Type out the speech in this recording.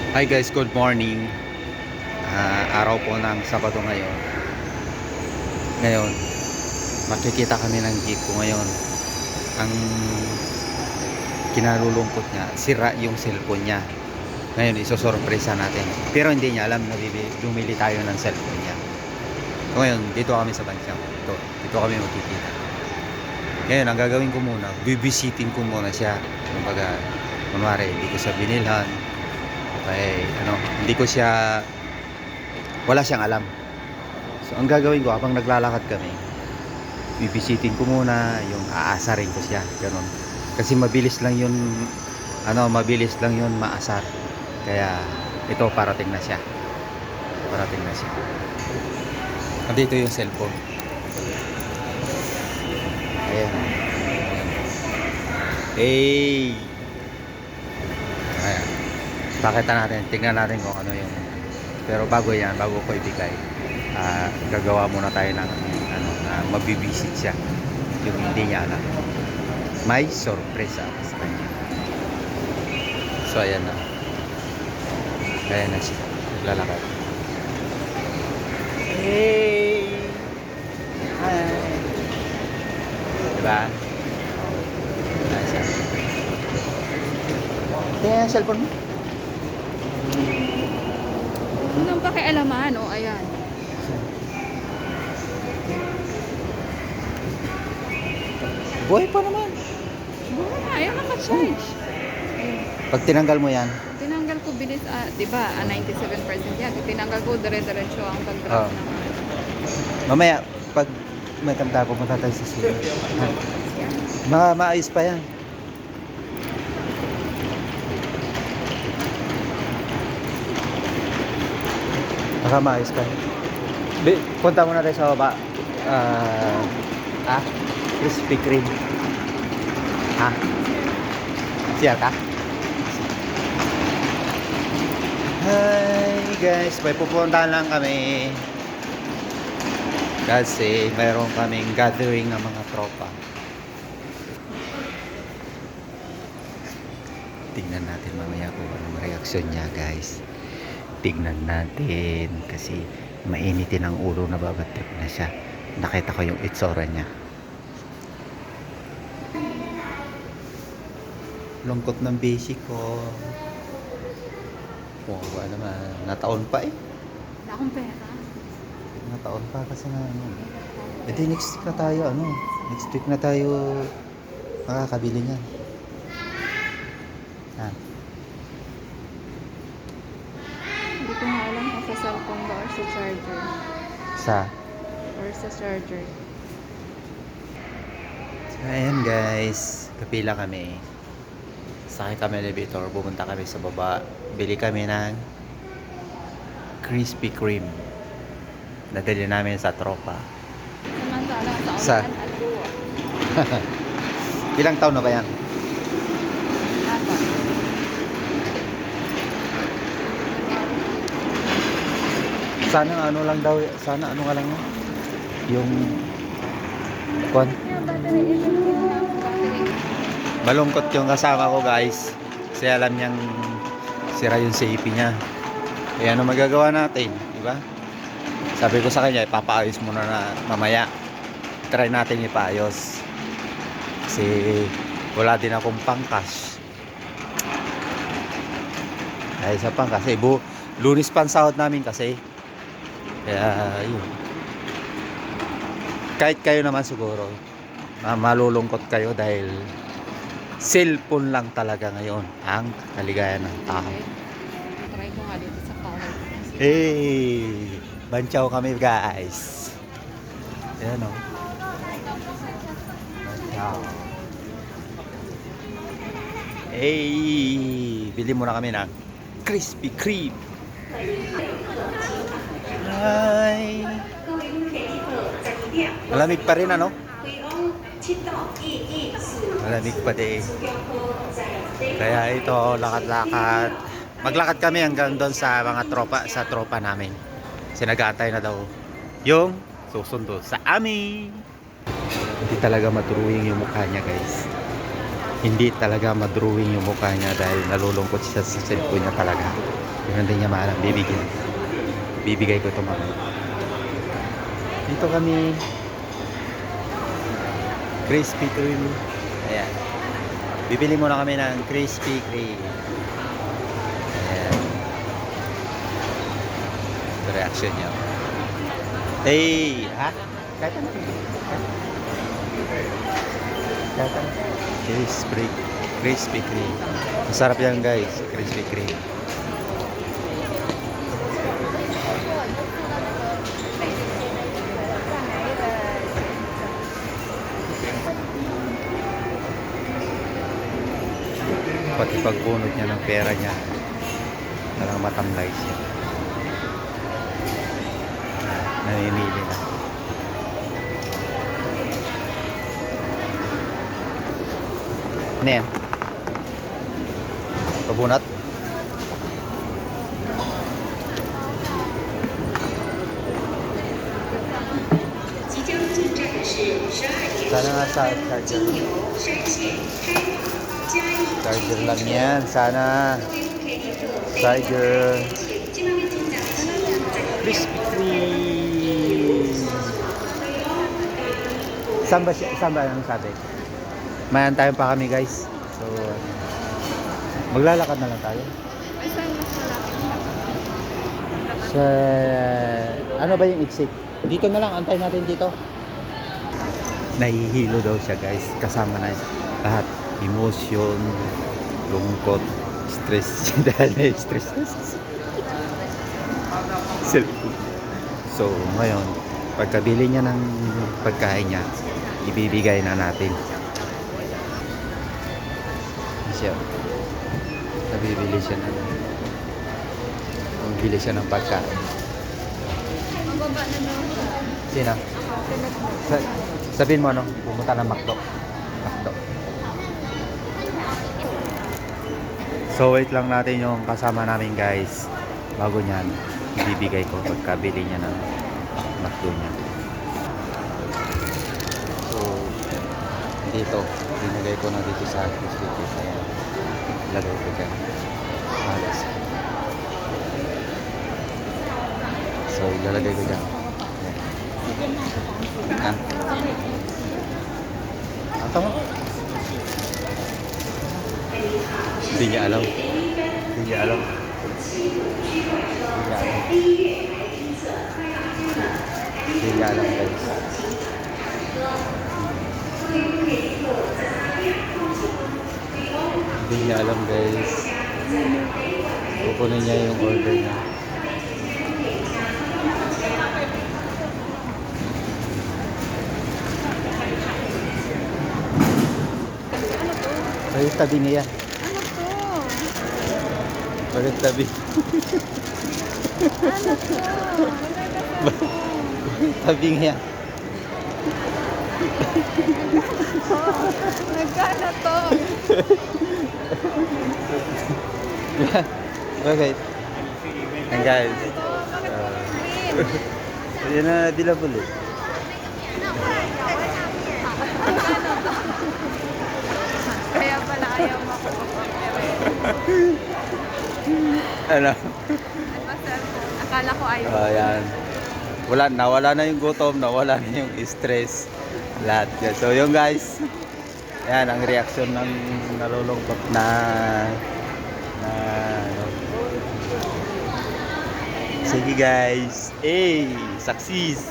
Hi guys, good morning. Araw po ng Sabado ngayon. Ngayon, makikita kami ng jeep ko ngayon. Ang kinalulungkot niya, sira yung cellphone niya. Ngayon, isosorpresa natin. Pero hindi niya alam na bumili tayo ng cellphone niya. So, ngayon, dito kami sa Bansang. Dito kami magkikita. Ngayon, ang gagawin ko muna, bibisitin ko muna siya. Kumbaga, kunwari, hindi ko siya binilhan. Okay, hindi ko siya, wala siyang alam. So ang gagawin ko habang naglalakad kami, bibisitin ko muna, yung aasarin ko siya, ganun. Kasi mabilis lang yun, mabilis lang yun maasar. Kaya ito, parating na siya. Parating na siya. Dito yung cellphone. Ayan. Hey! Ayan. Pakita natin, tingnan natin kung ano yung, pero bago yan, bago ko ibigay, gagawa muna tayo ng mabibisit siya, yung hindi niya alam. May sorpresa sa kanya. So ayan na, siya naglalakad. Hey, hi, diba? Ayan siya. Tingnan yung cellphone mo. Anong pakialaman? O, ayan. Buhay pa naman. Ayaw naka-charge. Pag tinanggal mo yan, Tinanggal ko bilis, di ba, 97% yan. Tinanggal ko, dire-diretso ang pag-drop Oh. ng mamaya pag may kanta, pumunta tayo sa studio. Maayos pa yan. Baka maayos pa yan. Punta muna tayo sa baba. Krispy Kreme. Siya ka? Hi guys, may pupuntahan lang kami. Kasi mayroon kaming gathering ng mga tropa. Tingnan natin mamaya kung anong reaksyon niya guys. Tignan natin kasi mainitin ang ulo, na babatrip na siya. Nakita ko yung itsura niya. Lungkot ng basic ko. Ba naman, nataon pa eh. Wala akong pera. Nataon pa kasi na next week na tayo next week na tayo makakabili niyan. Hindi ko nga alam kung sa cellphone ba or sa charger. Or sa charger. So, ayan guys, kapila kami. Sakay kami elevator, pumunta kami sa baba. Bili kami ng Krispy Kreme. Nadali namin sa tropa. Samantala, Sa? sa ulan at buwan. Ilang taon na ba yan? Apa? Sana lang daw, sana nga lang yan. Yung kwan. Malungkot yung kasama ko guys. Kasi alam niyang sira yung CP niya. Kaya ano magagawa natin, di ba? Sabi ko sa kanya, ipapaayos muna na mamaya. Try natin ipaayos. Kasi wala din akong pangkas. Dahil sa pangkas, Lunes pa ang sahod namin kasi. Kaya yun. Kahit kayo naman siguro, malulungkot kayo dahil cellphone lang talaga ngayon ang kaligayahan ng tao. Try ko nga dito sa power. Hey! Bantsaw kami guys. Ayan o. Bantsaw. Hey! Bili muna kami ng Krispy Kreme. Hi! Malamig pa rin malamig pa din. Kaya ito, lakad-lakad. Maglakad kami hanggang doon sa mga tropa namin. Sinagantay na daw yung susundo sa amin. Hindi talaga madrawing yung mukha niya guys. Hindi talaga madrawing yung mukha niya dahil nalulungkot siya sa cellphone niya talaga. Pero hindi niya maalam, bibigay ko ito mamaya. Dito kami, Krispy Kreme. Ayan. Bibili muna kami ng Krispy Kreme. Ayan. Ito reaction niya. Hey! Ha? Kahit ano? Kahit ano? Krispy Kreme. Masarap yan guys, Krispy Kreme. Pati pagbunod niya ng pera niya, talagang matamlay siya. Namimili na. Ano yan? Pabunot? Sana nga sa charger. Charger lang yan. Sana. Charger. Krispy Kreme. Saan ba ang sabi? Mayantayan pa kami guys. So, maglalakad na lang tayo. Ay, saan mas malapit siya? Sa, ano ba yung exit? Dito na lang, antayin natin dito. Nahihilo daw siya guys. Kasama na lahat. Emotion, lungkot, stress. Dahil na stress. Cellphone. So, ngayon, pagkabili niya ng pagkain niya, ibibigay na natin. Siya. Nabibili siya ng bili siya ng pagkain. Mababa na daw siya. Sino? Sabihin mo ano, pumunta ng McDo. So wait lang natin yung kasama namin guys. Bago niyan, ibibigay ko pagkabili niya ng McDo niya. So dito, binigay ko na dito sa Krispy Kreme. Lagay ko dyan. Malas. So ilalagay ko dyan. Ah. Ang tama? Hindi niya alam. Hindi niya alam. Hindi niya alam guys. Hindi niya alam guys. Kukunin niya yung order niya. Ay, tabi niya. Ano to? Bakit tabi? Ano to? Tabi niya. Nagkano to? Bakit? Ang guys. Yan na available eh. Kaya pala ayaw mo ako mag-operate. Ano? Ano cellphone? Akala ko ayaw. Ayan. Nawala na yung gutom, nawala na yung stress. Lahat yan. So yung guys, ayan ang reaksyon ng nalulungkot na ano. Sige guys. Success!